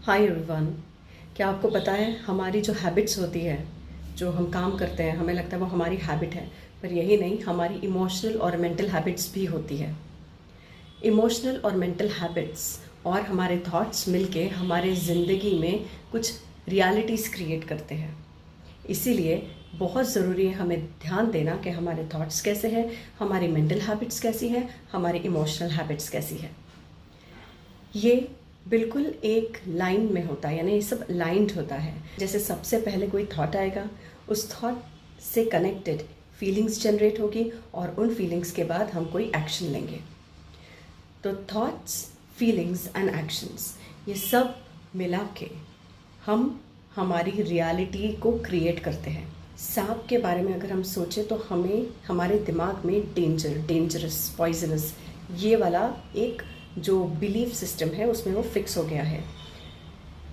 Hi everyone. क्या आपको पता है हमारी जो हैबिट्स होती है, जो हम काम करते हैं, हमें लगता है वो हमारी हैबिट है, पर यही नहीं, हमारी इमोशनल और मेंटल हैबिट्स भी होती है। इमोशनल और मेंटल हैबिट्स और हमारे थॉट्स मिलके हमारे ज़िंदगी में कुछ रियलिटीज़ क्रिएट करते हैं। इसीलिए बहुत ज़रूरी है हमें ध्यान देना कि हमारे थॉट्स कैसे हैं, हमारी मेंटल हैबिट्स कैसी हैं, हमारी इमोशनल हैबिट्स कैसी है। ये बिल्कुल एक लाइन में होता है, यानी ये सब लाइंड होता है। जैसे सबसे पहले कोई थॉट आएगा, उस थॉट से कनेक्टेड फीलिंग्स जनरेट होगी और उन फीलिंग्स के बाद हम कोई एक्शन लेंगे। तो थॉट्स, फीलिंग्स एंड एक्शंस, ये सब मिला के हम हमारी रियलिटी को क्रिएट करते हैं। सांप के बारे में अगर हम सोचें तो हमें हमारे दिमाग में डेंजरस, पॉइजनस, ये वाला एक जो बिलीफ सिस्टम है उसमें वो फिक्स हो गया है।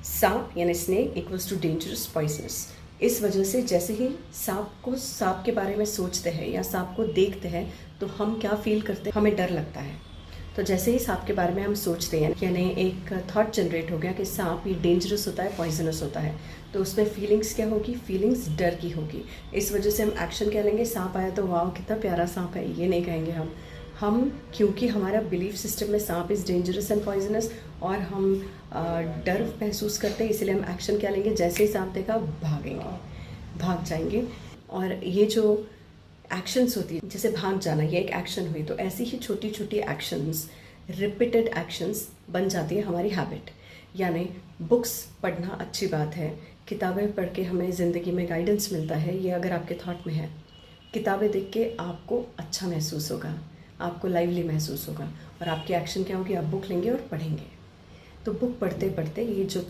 सांप यानी snake equals to dangerous, poisonous. इस वजह से जैसे ही सांप के बारे में सोचते हैं या सांप को देखते हैं तो हम क्या फील करते हैं, हमें डर लगता है। तो जैसे ही सांप के बारे में हम सोचते हैं, यानी एक थॉट जनरेट हो गया कि सांप ये डेंजरस होता है, पॉइजनस होता है, तो उसमें फीलिंग्स क्या होगी? फीलिंग्स डर की होगी। इस वजह से हम एक्शन क्या लेंगे? सांप आया तो वाह कितना प्यारा सांप है, ये नहीं कहेंगे हम क्योंकि हमारा बिलीफ सिस्टम में सांप इज़ डेंजरस एंड पॉइजनस और हम डर महसूस करते हैं, इसलिए हम एक्शन क्या लेंगे? जैसे ही सांप देखा भाग जाएंगे। और ये जो एक्शंस होती है, जैसे भाग जाना, ये एक एक्शन हुई, तो ऐसी ही छोटी छोटी एक्शंस, रिपीटेड एक्शंस बन जाती है हमारी हैबिट। यानी बुक्स पढ़ना अच्छी बात है, किताबें पढ़ के हमें ज़िंदगी में गाइडेंस मिलता है, ये अगर आपके थॉट में है। किताबें देख के आपको अच्छा महसूस होगा, आपको लाइवली महसूस होगा, और आपकी एक्शन क्या होगी? आप बुक लेंगे और पढ़ेंगे। तो बुक पढ़ते पढ़ते ये जो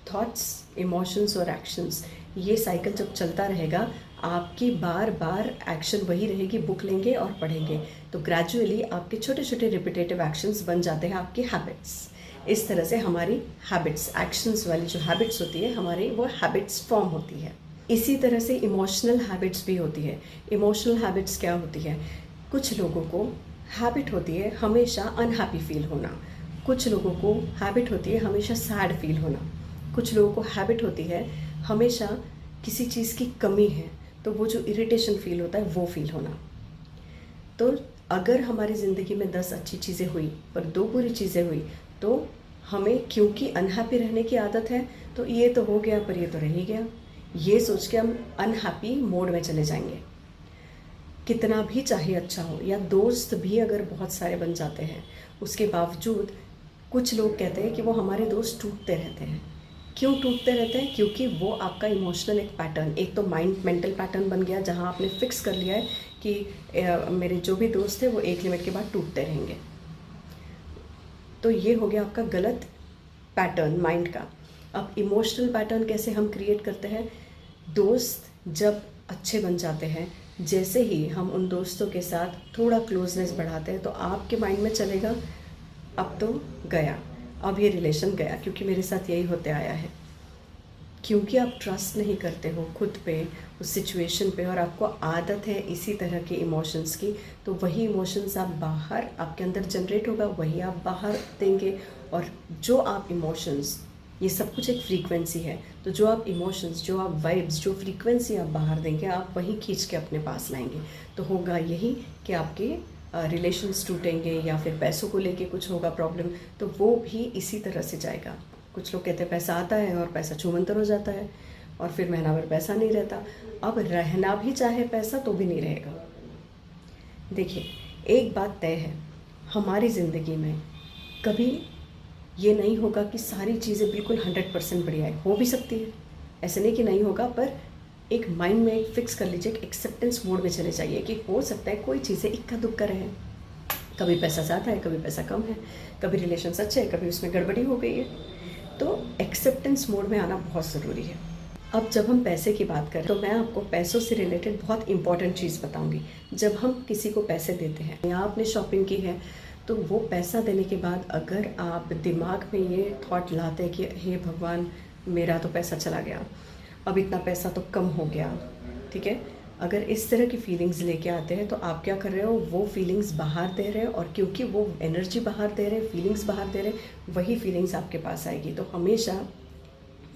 थॉट्स, इमोशंस और एक्शंस, ये साइकिल जब चलता रहेगा, आपकी बार बार एक्शन वही रहेगी, बुक लेंगे और पढ़ेंगे, तो ग्रेजुअली आपके छोटे छोटे रिपीटेटिव एक्शंस बन जाते हैं आपकी हैबिट्स। इस तरह से हमारी हैबिट्स, एक्शंस वाली जो हैबिट्स होती है हमारी, वो हैबिट्स फॉर्म होती है। इसी तरह से इमोशनल हैबिट्स भी होती है। इमोशनल हैबिट्स क्या होती है? कुछ लोगों को हैबिट होती है हमेशा अनहैप्पी फील होना, कुछ लोगों को हैबिट होती है हमेशा सैड फील होना, कुछ लोगों को हैबिट होती है हमेशा किसी चीज़ की कमी है तो वो जो इरिटेशन फील होता है वो फील होना। तो अगर हमारी ज़िंदगी में 10 अच्छी चीज़ें हुई पर 2 बुरी चीज़ें हुई, तो हमें क्योंकि अनहैप्पी रहने की आदत है तो ये तो हो गया पर ये तो रह ही गया, ये सोच के हम अनहैप्पी मोड में चले जाएंगे। कितना भी चाहे अच्छा हो, या दोस्त भी अगर बहुत सारे बन जाते हैं, उसके बावजूद कुछ लोग कहते हैं कि वो हमारे दोस्त टूटते रहते हैं। क्यों टूटते रहते हैं? क्योंकि वो आपका इमोशनल एक पैटर्न, एक तो मेंटल पैटर्न बन गया, जहाँ आपने फिक्स कर लिया है कि मेरे जो भी दोस्त हैं वो एक लिमिट के बाद टूटते रहेंगे। तो ये हो गया आपका गलत पैटर्न माइंड का। अब इमोशनल पैटर्न कैसे हम क्रिएट करते हैं? दोस्त जब अच्छे बन जाते हैं, जैसे ही हम उन दोस्तों के साथ थोड़ा क्लोजनेस बढ़ाते हैं, तो आपके माइंड में चलेगा अब तो गया, अब ये रिलेशन गया, क्योंकि मेरे साथ यही होते आया है। क्योंकि आप ट्रस्ट नहीं करते हो खुद पे, उस सिचुएशन पे, और आपको आदत है इसी तरह के इमोशंस की, तो वही इमोशंस आप बाहर, आपके अंदर जनरेट होगा, वही आप बाहर देंगे। और जो आप इमोशंस, ये सब कुछ एक फ्रीक्वेंसी है, तो जो आप इमोशंस, जो आप वाइब्स, जो फ्रीक्वेंसी आप बाहर देंगे, आप वही खींच के अपने पास लाएंगे। तो होगा यही कि आपके रिलेशंस टूटेंगे, या फिर पैसों को लेके कुछ होगा प्रॉब्लम, तो वो भी इसी तरह से जाएगा। कुछ लोग कहते हैं पैसा आता है और पैसा छूमंतर हो जाता है, और फिर महीना भर पैसा नहीं रहता। अब रहना भी चाहे पैसा तो भी नहीं रहेगा। देखिए, एक बात तय है, हमारी ज़िंदगी में कभी ये नहीं होगा कि सारी चीज़ें बिल्कुल 100% बढ़िया है। हो भी सकती है, ऐसे नहीं कि नहीं होगा, पर एक माइंड में एक फिक्स कर लीजिए, एक एक्सेप्टेंस मोड में चले जाइए कि हो सकता है कोई चीज़ें इक्का दुक्का रहे, कभी पैसा ज़्यादा है, कभी पैसा कम है, कभी रिलेशंस अच्छे है, कभी उसमें गड़बड़ी हो गई है। तो एक्सेप्टेंस मोड में आना बहुत ज़रूरी है। अब जब हम पैसे की बात करें तो मैं आपको पैसों से रिलेटेड बहुत इंपॉर्टेंट चीज़ बताऊंगी। जब हम किसी को पैसे देते हैं या आपने शॉपिंग की है, तो वो पैसा देने के बाद अगर आप दिमाग में ये थॉट लाते हैं कि हे भगवान, मेरा तो पैसा चला गया, अब इतना पैसा तो कम हो गया, ठीक है, अगर इस तरह की फीलिंग्स लेके आते हैं तो आप क्या कर रहे हो, वो फीलिंग्स बाहर दे रहे हैं, और क्योंकि वो एनर्जी बाहर दे रहे हैं, फीलिंग्स बाहर दे रहे हैं, वही फीलिंग्स आपके पास आएगी। तो हमेशा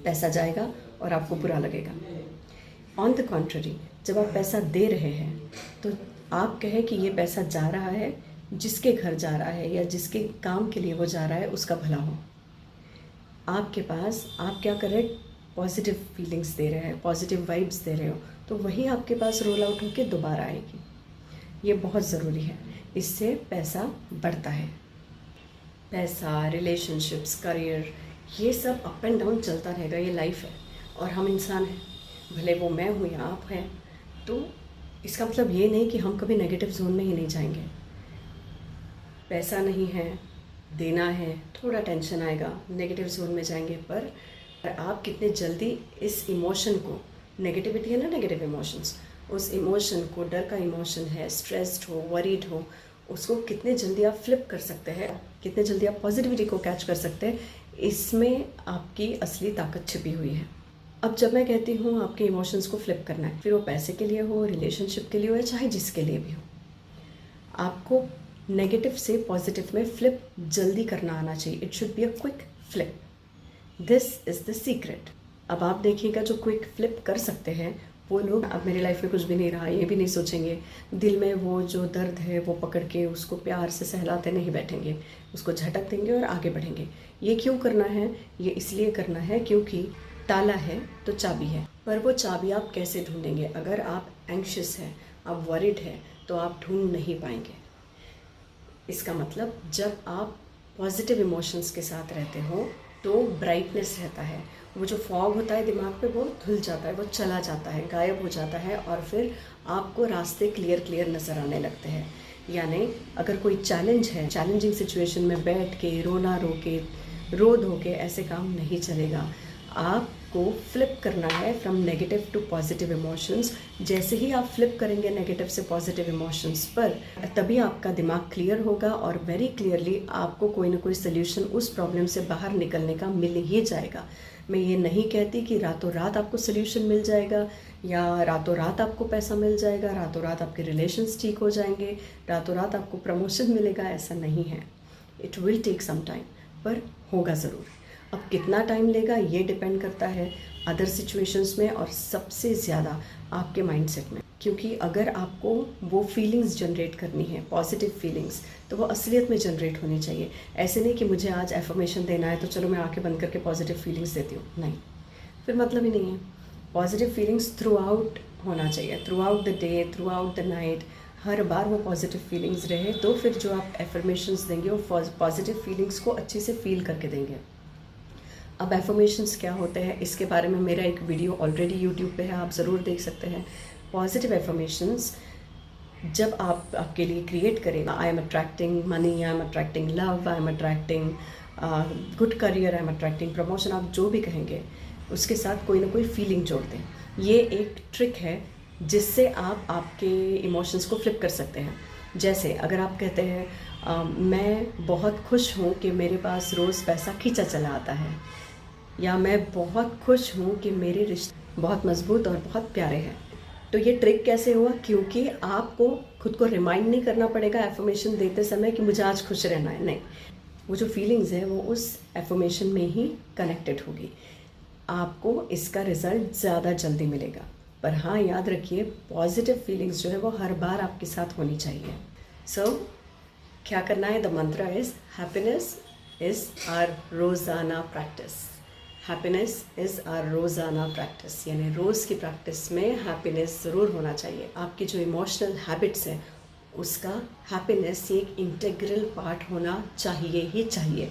पैसा जाएगा और आपको बुरा लगेगा। ऑन द कॉन्ट्ररी, जब आप पैसा दे रहे हैं तो आप कहें कि ये पैसा जा रहा है, जिसके घर जा रहा है या जिसके काम के लिए वो जा रहा है उसका भला हो। आपके पास आप क्या कर रहे हैं, पॉजिटिव फीलिंग्स दे रहे हैं, पॉजिटिव वाइब्स दे रहे हो, तो वही आपके पास रोल आउट होकर दोबारा आएगी। ये बहुत ज़रूरी है, इससे पैसा बढ़ता है। पैसा, रिलेशनशिप्स, करियर, ये सब अप एंड डाउन चलता रहेगा, ये लाइफ है और हम इंसान हैं, भले वो मैं हूँ या आप हैं। तो इसका मतलब ये नहीं कि हम कभी नेगेटिव जोन में ही नहीं जाएंगे। पैसा नहीं है, देना है, थोड़ा टेंशन आएगा, नेगेटिव जोन में जाएंगे, पर आप कितने जल्दी इस इमोशन को, नेगेटिविटी है ना, नेगेटिव इमोशंस, उस इमोशन को, डर का इमोशन है, स्ट्रेस्ड हो, वरीड हो, उसको कितने जल्दी आप फ्लिप कर सकते हैं, कितने जल्दी आप पॉजिटिविटी को कैच कर सकते हैं, इसमें आपकी असली ताकत छिपी हुई है। अब जब मैं कहती हूँ आपके इमोशंस को फ्लिप करना है, फिर वो पैसे के लिए हो, रिलेशनशिप के लिए हो, या चाहे जिसके लिए भी हो, आपको नेगेटिव से पॉजिटिव में फ्लिप जल्दी करना आना चाहिए। It should be a quick flip. This is the secret. अब आप देखिएगा, जो क्विक फ्लिप कर सकते हैं वो लोग, अब मेरी लाइफ में कुछ भी नहीं रहा, ये भी नहीं सोचेंगे, दिल में वो जो दर्द है वो पकड़ के उसको प्यार से सहलाते नहीं बैठेंगे, उसको झटक देंगे और आगे बढ़ेंगे। ये क्यों करना है? ये इसलिए करना है क्योंकि ताला है तो चाबी है, पर वो चाबी आप कैसे ढूंढेंगे? अगर आप एंग्शियस हैं, आप वरिड हैं, तो आप ढूंढ नहीं पाएंगे। इसका मतलब जब आप पॉजिटिव इमोशंस के साथ रहते हो तो ब्राइटनेस रहता है, वो जो फॉग होता है दिमाग पे वो धुल जाता है, वो चला जाता है, गायब हो जाता है, और फिर आपको रास्ते क्लियर नज़र आने लगते हैं। यानी अगर कोई चैलेंज है, चैलेंजिंग सिचुएशन में बैठ के रोना रो धो के ऐसे काम नहीं चलेगा। आपको फ्लिप करना है from negative to positive emotions. जैसे ही आप फ्लिप करेंगे नेगेटिव से पॉजिटिव इमोशंस पर, तभी आपका दिमाग क्लियर होगा और वेरी क्लियरली आपको कोई ना कोई सोल्यूशन उस प्रॉब्लम से बाहर निकलने का मिल ही जाएगा। मैं ये नहीं कहती कि रातों रात आपको सोल्यूशन मिल जाएगा, या रातों रात आपको पैसा मिल जाएगा, रातों रात आपके रिलेशंस ठीक हो जाएंगे, रातों रात आपको प्रमोशन मिलेगा, ऐसा नहीं है। It will take some time, पर होगा ज़रूर। अब कितना टाइम लेगा ये डिपेंड करता है अदर सिचुएशंस में, और सबसे ज़्यादा आपके माइंडसेट में। क्योंकि अगर आपको वो फीलिंग्स जनरेट करनी है, पॉजिटिव फीलिंग्स, तो वो असलियत में जनरेट होनी चाहिए। ऐसे नहीं कि मुझे आज एफर्मेशन देना है तो चलो मैं आंखें बंद करके पॉजिटिव फीलिंग्स देती हूँ, नहीं, फिर मतलब ही नहीं है। पॉजिटिव फीलिंग्स थ्रू आउट होना चाहिए, throughout the day, throughout the night, हर बार वो पॉजिटिव फीलिंग्स रहे, तो फिर जो आप एफर्मेशंस देंगे वो पॉजिटिव फीलिंग्स को अच्छे से फील करके देंगे। अब एफर्मेशंस क्या होते हैं, इसके बारे में मेरा एक वीडियो ऑलरेडी यूट्यूब पे है, आप ज़रूर देख सकते हैं। पॉजिटिव एफर्मेशंस जब आप आपके लिए क्रिएट करेगा, I am attracting money, I am attracting love, I am attracting good career, I am attracting promotion, आप जो भी कहेंगे उसके साथ कोई ना कोई फीलिंग जोड़ दें। ये एक ट्रिक है जिससे आप आपके इमोशंस को फ्लिप कर सकते हैं। जैसे अगर आप कहते हैं मैं बहुत खुश हूँ कि मेरे पास रोज़ पैसा खींचा चला आता है, या मैं बहुत खुश हूँ कि मेरे रिश्ते बहुत मजबूत और बहुत प्यारे हैं। तो ये ट्रिक कैसे हुआ? क्योंकि आपको खुद को रिमाइंड नहीं करना पड़ेगा एफर्मेशन देते समय कि मुझे आज खुश रहना है, नहीं, वो जो फीलिंग्स है वो उस एफर्मेशन में ही कनेक्टेड होगी। आपको इसका रिज़ल्ट ज़्यादा जल्दी मिलेगा। पर हाँ, याद रखिए पॉजिटिव फीलिंग्स जो है वो हर बार आपके साथ होनी चाहिए। सो क्या करना है? द मंत्र इज़ हैप्पीनेस इज़ आवर रोज़ाना प्रैक्टिस। हैप्पीनेस इज़ आवर रोज़ाना प्रैक्टिस, यानी रोज़ की प्रैक्टिस में हैप्पीनेस ज़रूर होना चाहिए। आपकी जो इमोशनल हैबिट्स हैं उसका हैप्पीनेस एक इंटीग्रल पार्ट होना चाहिए ही चाहिए।